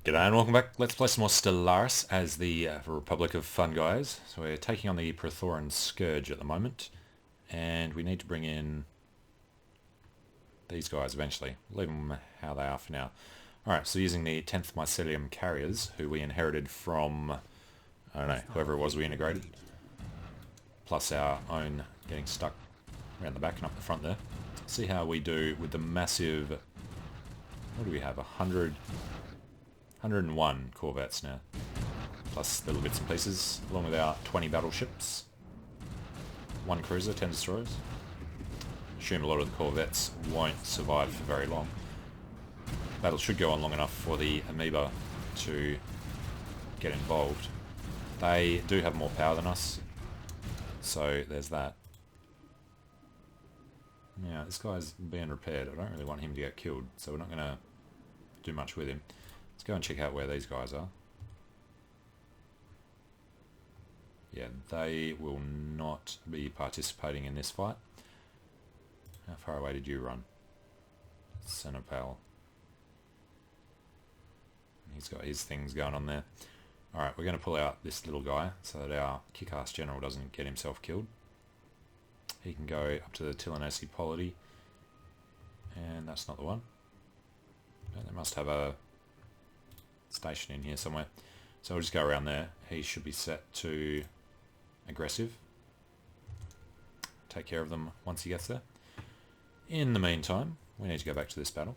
G'day and welcome back. Let's play some more Stellaris as the Republic of Fun guys. So we're taking on the Prothoran Scourge at the moment. And we need to bring in these guys eventually. Leave them how they are for now. Alright, so using the 10th Mycelium Carriers, who we inherited from, I don't know, whoever it was we integrated. Plus our own getting stuck around the back and up the front there. See how we do with the massive, what do we have, 101 corvettes now, plus little bits and pieces, along with our 20 battleships, 1 cruiser, 10 destroyers. Assume a lot of the corvettes won't survive for very long. Battle should go on long enough for the amoeba to get involved. They do have more power than us, so there's that. Now this guy's being repaired. I don't really want him to get killed, so we're not going to do much with him. Let's go and check out where these guys are. Yeah, they will not be participating in this fight. How far away did you run? Centerpal. He's got his things going on there. Alright, we're going to pull out this little guy so that our kick-ass general doesn't get himself killed. He can go up to the Tilonesi polity. And that's not the one. But they must have a station in here somewhere. So we'll just go around there. He should be set to aggressive. Take care of them once he gets there. In the meantime, we need to go back to this battle.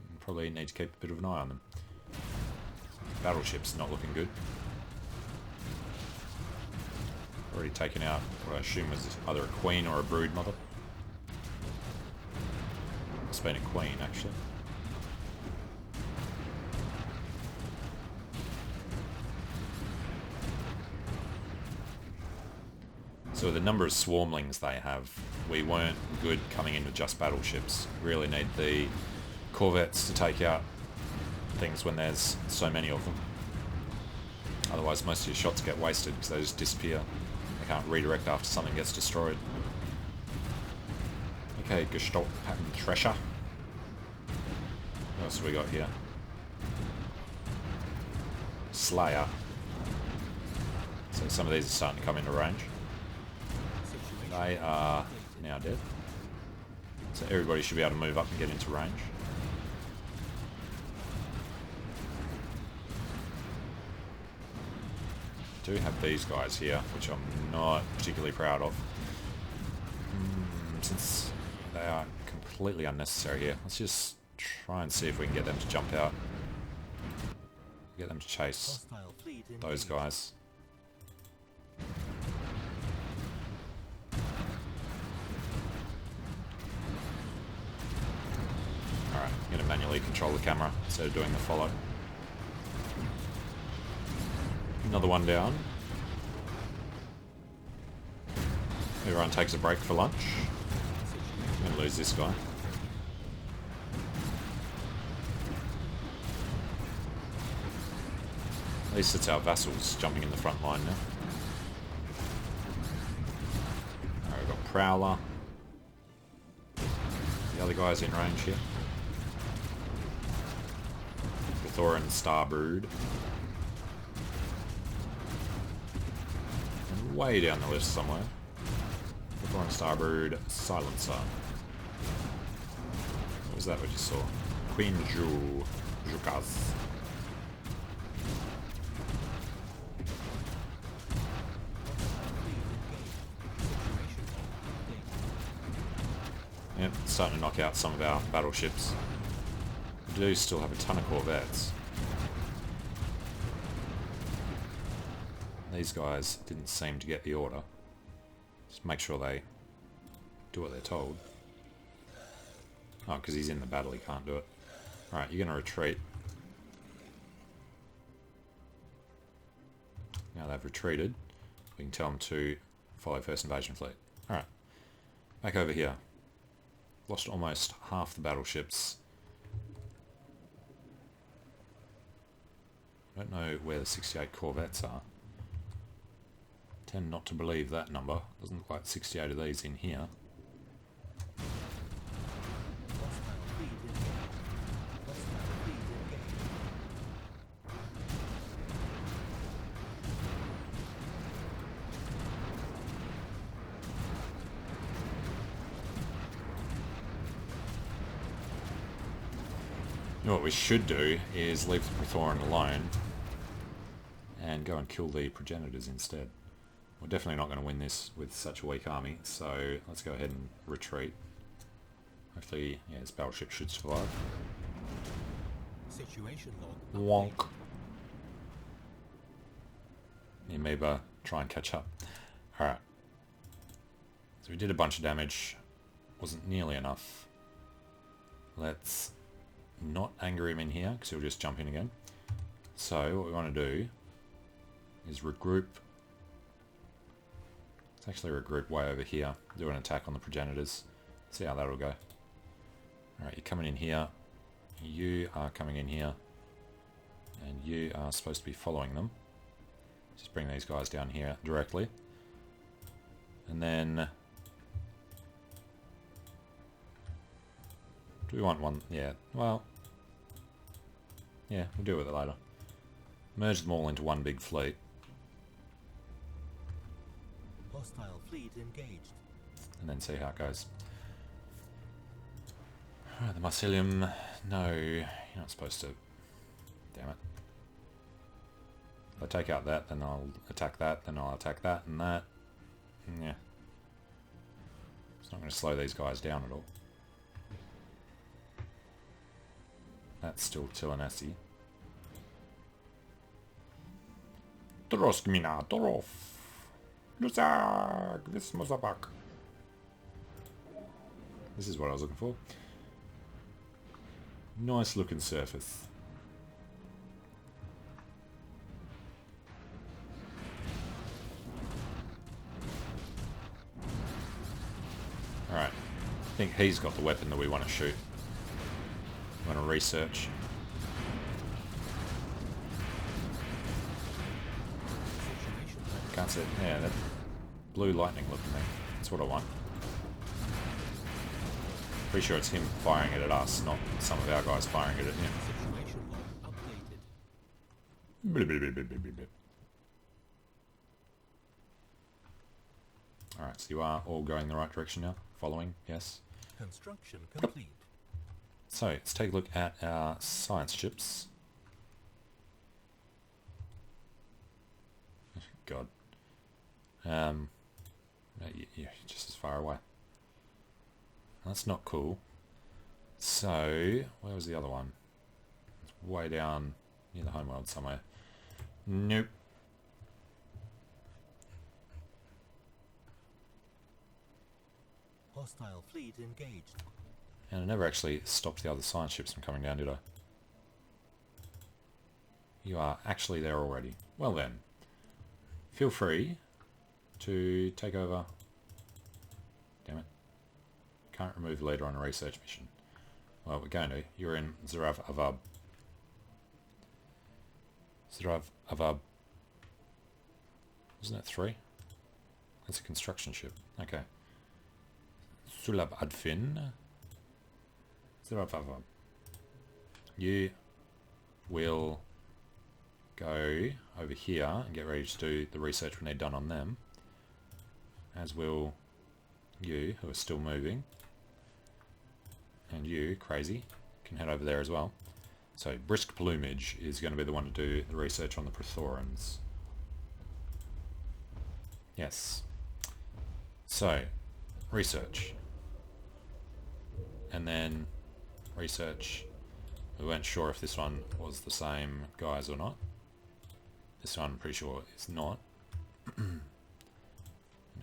And probably need to keep a bit of an eye on them. Battleship's not looking good. Already taken out what I assume was either a queen or a brood mother. It's been a queen actually. So the number of swarmlings they have, we weren't good coming in with just battleships. Really need the corvettes to take out things when there's so many of them. Otherwise most of your shots get wasted because they just disappear. They can't redirect after something gets destroyed. Okay, Gestalt Pattern Thresher. What else have we got here? Slayer. So some of these are starting to come into range. They are now dead. So everybody should be able to move up and get into range. Do have these guys here, which I'm not particularly proud of. Since they are completely unnecessary here. Let's just try and see if we can get them to jump out. Get them to chase those guys. Alright, I'm going to manually control the camera instead of doing the follow. Another one down. Everyone takes a break for lunch. I'm going to lose this guy. At least it's our vassals jumping in the front line now. Alright, we've got Prowler. The other guy's in range here. Prothoran Starbrood. And way down the list somewhere. Prothoran Starbrood Silencer. What was that we just saw? Queen Jukas. Yep, starting to knock out some of our battleships. We do still have a ton of corvettes. These guys didn't seem to get the order. Just make sure they do what they're told. Oh, because he's in the battle, he can't do it. Alright, you're going to retreat. Now they've retreated, we can tell them to follow First Invasion Fleet. Alright, back over here. Lost almost half the battleships. I don't know where the 68 corvettes are. Tend not to believe that number. Doesn't look like 68 of these in here. What we should do is leave the Praetorian alone and go and kill the Progenitors instead. We're definitely not going to win this with such a weak army, so let's go ahead and retreat. Hopefully, yeah, this battleship should survive. Situation log. Wonk. The amoeba try and catch up. Alright. So we did a bunch of damage. Wasn't nearly enough. Let's not anger him in here, because he'll just jump in again. So what we want to do is regroup. Let's actually regroup way over here. Do an attack on the Progenitors. See how that'll go. Alright, you're coming in here. You are coming in here. And you are supposed to be following them. Just bring these guys down here directly. And then... do we want one? Yeah, well... yeah, we'll deal with it later. Merge them all into one big fleet. Hostile fleet engaged. And then see how it goes. Alright, the Mycelium... no, you're not supposed to... damn it. If I take out that, then I'll attack that, then I'll attack that and that. Yeah. It's not going to slow these guys down at all. That's still Tillanassi. Droskminatorov. Luzak! Vismozabak. This is what I was looking for. Nice looking surface. Alright. I think he's got the weapon that we want to shoot. We want to research. Can't see it. Yeah, that blue lightning looking thing. That's what I want. Pretty sure it's him firing it at us, not some of our guys firing it at him. Alright, so you are all going the right direction now? Following? Yes. Construction complete. So, let's take a look at our science ships. God. Yeah, just as far away. That's not cool. So, where was the other one? It's way down near the homeworld somewhere. Nope. Hostile fleet engaged. And I never actually stopped the other science ships from coming down, did I? You are actually there already. Well then. Feel free to take over. Damn it. Can't remove leader on a research mission. Well, we're going to. You're in Zarav Avab. Zarav Avab. Wasn't it 3? That's a construction ship. Okay. Sulab Adfin. Zarav Avab. You will go over here and get ready to do the research we need done on them. As will you, who are still moving. And you, crazy, can head over there as well. So Brisk Plumage is going to be the one to do the research on the Praetorians. Yes. So, research. And then research. We weren't sure if this one was the same guys or not. This one I'm pretty sure is not. And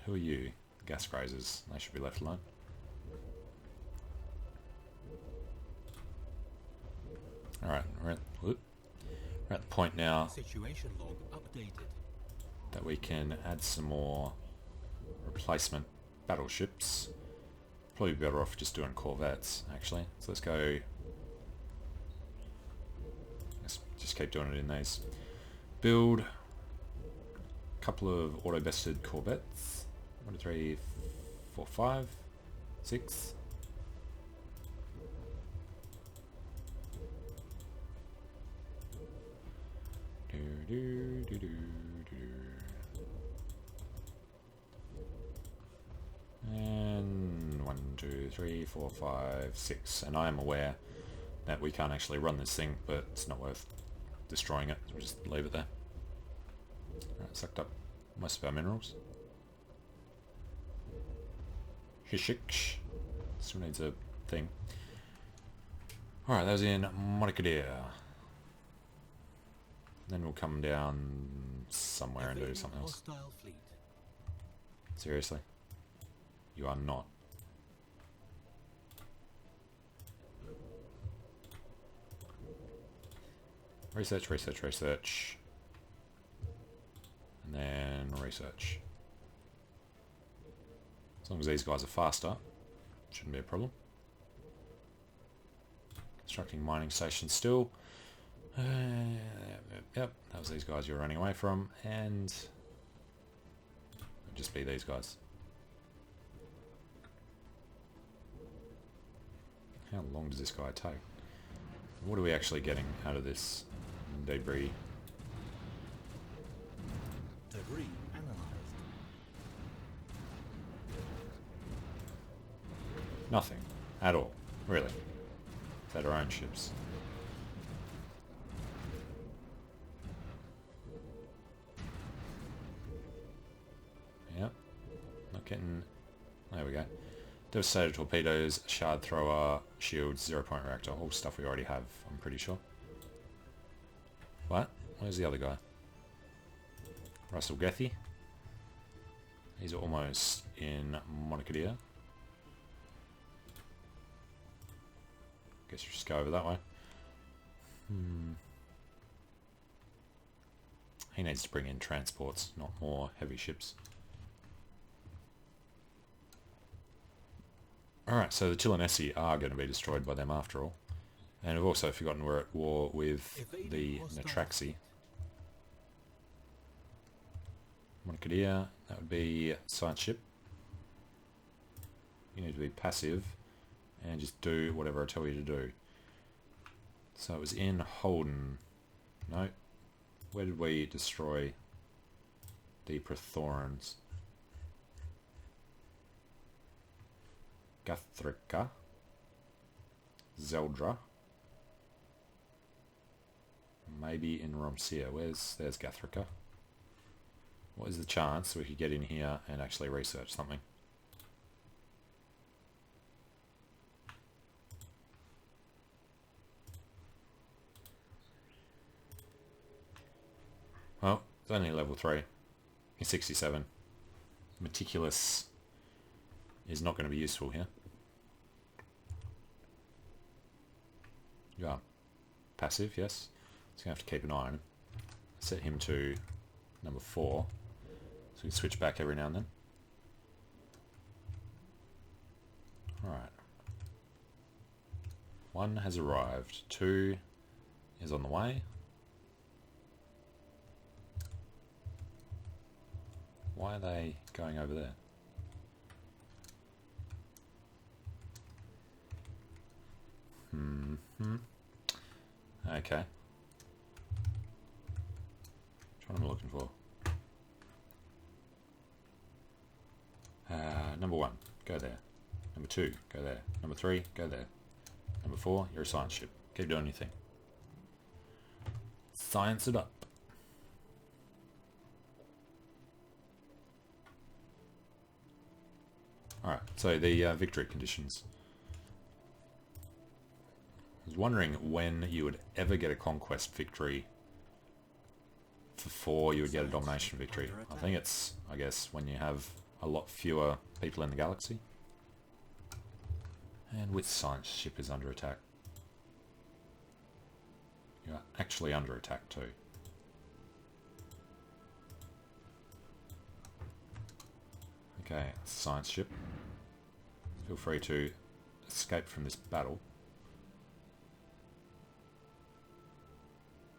who are you? Gas grazers. They should be left alone. Alright, we're at the point now Situation log updated. that we can add some more replacement battleships. Probably better off just doing corvettes, actually. So let's go... let's just keep doing it in these. Build a couple of auto-bested corvettes. 1, 2, 3, 4, 5, 6. And 1, 2, 3, 4, 5, 6. And I am aware that we can't actually run this thing, but it's not worth destroying it. So we'll just leave it there. Alright, sucked up most of our minerals. Hishik. Still needs a thing. Alright, that was in Monacadir. Then we'll come down somewhere and do something else. Hostile fleet. Seriously? You are not. Research, research, research. And then research. As long as these guys are faster, shouldn't be a problem. Constructing mining stations still. Yep, that was these guys you were running away from, and it'll just be these guys. How long does this guy take? What are we actually getting out of this debris? Debris analyzed. Nothing. At all. Really. It's at our own ships. Yep. Not getting... There we go. Devastator torpedoes, shard thrower, shields, 0-point reactor. All stuff we already have, I'm pretty sure. What? Where's the other guy? Russell Gethy. He's almost in Monacadir. Guess you just go over that way. He needs to bring in transports, not more heavy ships. Alright, so the Chilanesi are going to be destroyed by them after all. And we've also forgotten we're at war with the Natraxi. Monacadir, that would be science ship. You need to be passive and just do whatever I tell you to do. So it was in Holden. No. Where did we destroy the Prothorans? Gathrika. Zeldra. Maybe in Romsia. There's Gathrika. What is the chance we could get in here and actually research something? Well, it's only level 3. He's 67. Meticulous is not going to be useful here. You are passive, yes. So you have to keep an eye on him. Set him to number 4. So we can switch back every now and then. Alright. 1 has arrived. 2 is on the way. Why are they going over there? Okay. Which one am I looking for? Number 1, go there. Number 2, go there. Number 3, go there. Number 4, you're a science ship. Keep doing your thing. Science it up. Alright, so the victory conditions. I was wondering when you would ever get a conquest victory before you would get a domination victory. I think it's, I guess, when you have a lot fewer people in the galaxy. And which science ship is under attack? You are actually under attack too. Okay, science ship. Feel free to escape from this battle.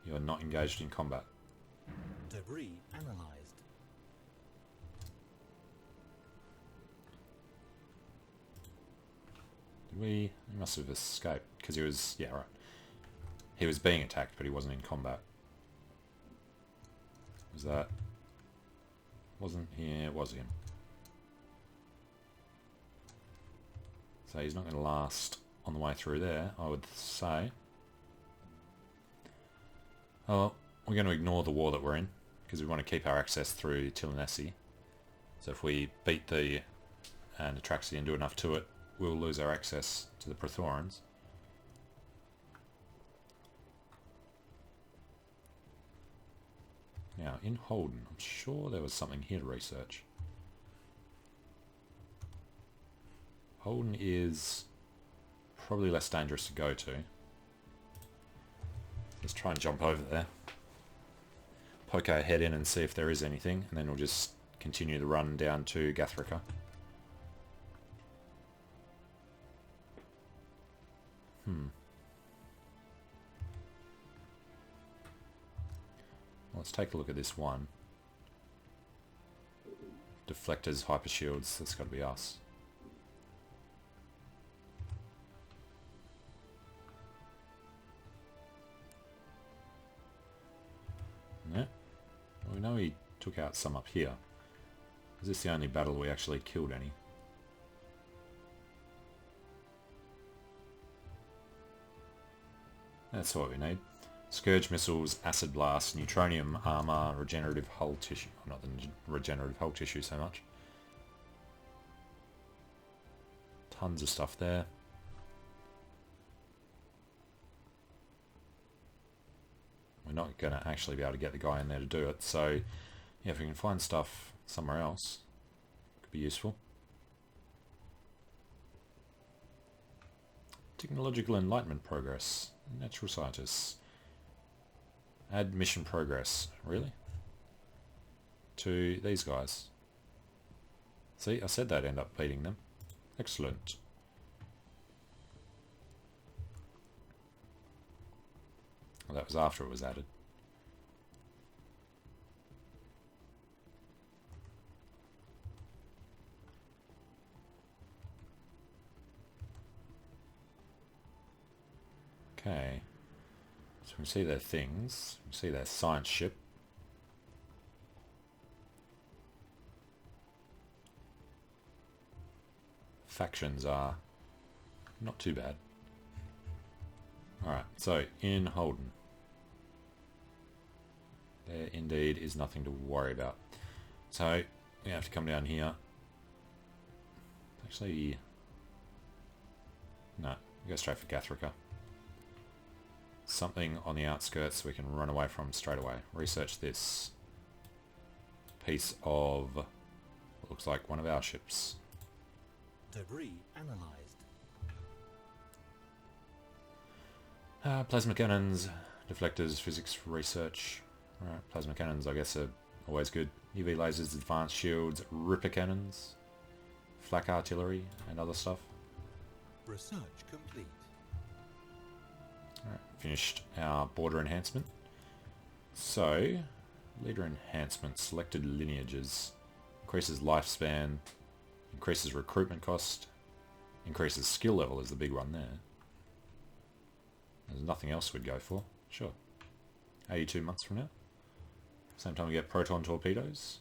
You are not engaged in combat. Debris analyzed. Did we? He must have escaped because he was. Yeah, right. He was being attacked, but he wasn't in combat. Was that? Wasn't he? It was him. So he's not going to last on the way through there, I would say. Oh, we're going to ignore the war that we're in, because we want to keep our access through Tillinesi. So if we beat the Atraxi and do enough to it, we'll lose our access to the Praetorians. Now, in Holden, I'm sure there was something here to research. Holden is probably less dangerous to go to. Let's try and jump over there. Poke our head in and see if there is anything, and then we'll just continue the run down to Gathrika. Let's take a look at this one. Deflectors, hyper shields, that's got to be us. Yeah. Well, we know he took out some up here. Is this the only battle we actually killed any? That's what we need. Scourge missiles, acid blast, neutronium armor, regenerative hull tissue. Not the regenerative hull tissue so much. Tons of stuff there. We're not going to actually be able to get the guy in there to do it, so yeah, if we can find stuff somewhere else, could be useful. Technological enlightenment progress. Natural scientists. Add mission progress. Really? To these guys. See, I said they'd end up beating them. Excellent. Well, that was after it was added. Okay. So we can see their things. We can see their science ship. Factions are not too bad. Alright, so in Holden. There indeed is nothing to worry about. So we have to come down here. Actually, no, we go straight for Gathrika. Something on the outskirts we can run away from straight away. Research this piece of what looks like one of our ships. Debris analyzed. Plasma cannons, deflectors, physics research. Alright, plasma cannons I guess are always good. UV lasers, advanced shields, ripper cannons, flak artillery and other stuff. Research complete. Alright, finished our border enhancement. So, leader enhancement, selected lineages, increases lifespan, increases recruitment cost, increases skill level is the big one there. There's nothing else we'd go for. Sure. 82 months from now. Same time we get proton torpedoes.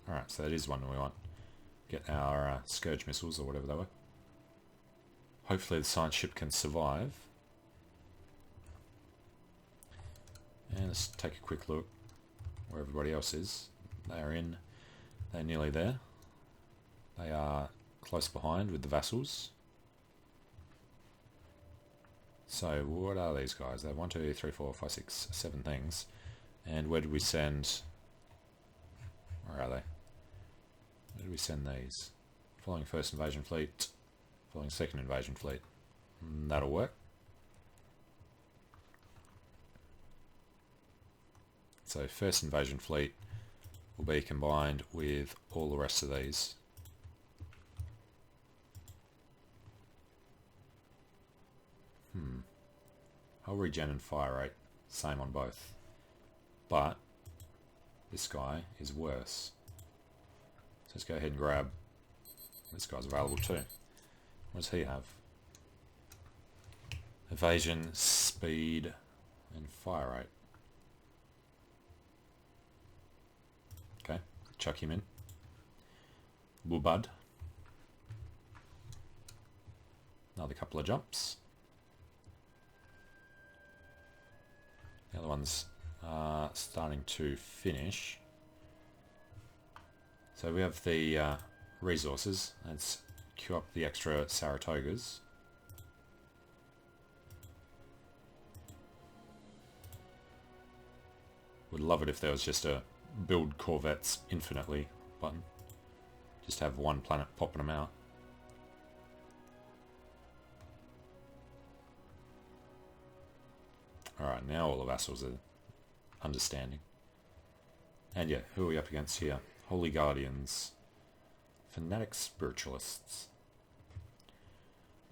Alright, so that is one we want. Get our Scourge missiles or whatever they were. Hopefully the science ship can survive. And let's take a quick look where everybody else is. They are in. They're nearly there. They are close behind with the vassals. So what are these guys? They have 1, 2, 3, 4, 5, 6, 7 things. And where did we send... Where are they? Where did we send these? Following first invasion fleet. Following second invasion fleet. That'll work. So first invasion fleet will be combined with all the rest of these. Hull regen and fire rate, same on both. But this guy is worse. So let's go ahead and grab... This guy's available too. What does he have? Evasion, speed, and fire rate. Okay, chuck him in. Bubad. Another couple of jumps. The other one's starting to finish. So we have the resources. Let's queue up the extra Saratogas. Would love it if there was just a build corvettes infinitely button. Just have one planet popping them out. Alright, now all the vassals are understanding. And yeah, who are we up against here? Holy Guardians. Fanatic Spiritualists.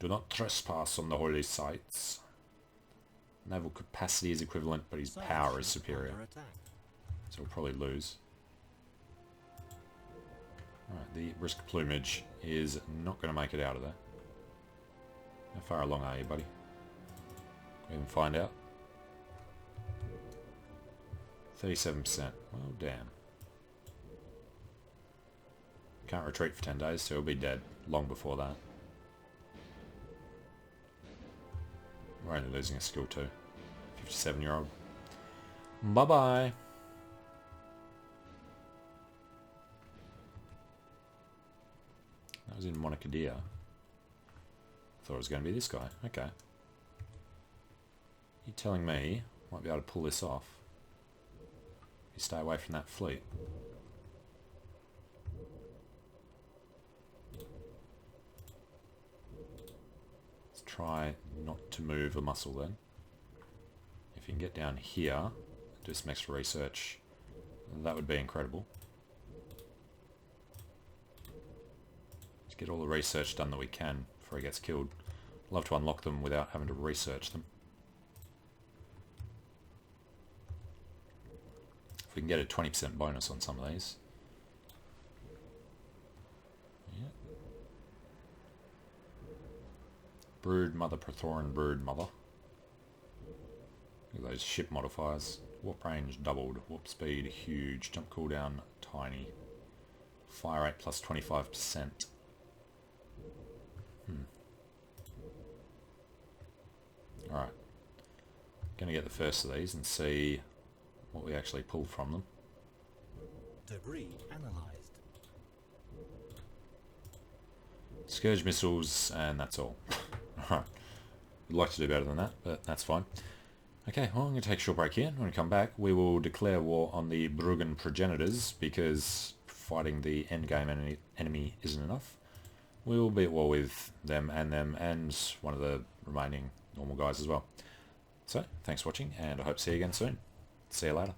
Do not trespass on the holy sites. Naval capacity is equivalent, but his power is superior. So we'll probably lose. Alright, the brisk plumage is not going to make it out of there. How far along are you, buddy? Can we even find out? 37%. Well, damn. Can't retreat for 10 days, so he'll be dead long before that. We're only losing a skill too. 57-year-old. Bye-bye. That was in Monacadia. Thought it was going to be this guy. Okay. You telling me I might be able to pull this off? You stay away from that fleet. Let's try not to move a muscle then. If you can get down here, do some extra research, that would be incredible. Let's get all the research done that we can before he gets killed. Love to unlock them without having to research them. If we can get a 20% bonus on some of these. Yeah. Brood Mother, Prothoran Brood Mother. Look at those ship modifiers. Warp range doubled. Warp speed huge. Jump cooldown tiny. Fire rate plus 25%. Alright. Gonna get the first of these and see what we actually pull from them. Debris analyzed. Scourge missiles, and that's all. Alright. We'd like to do better than that, but that's fine. Okay, well, I'm going to take a short break here. When we come back, we will declare war on the Bruggen Progenitors, because fighting the endgame enemy isn't enough. We will be at war with them and one of the remaining normal guys as well. So, thanks for watching, and I hope to see you again soon. See you later.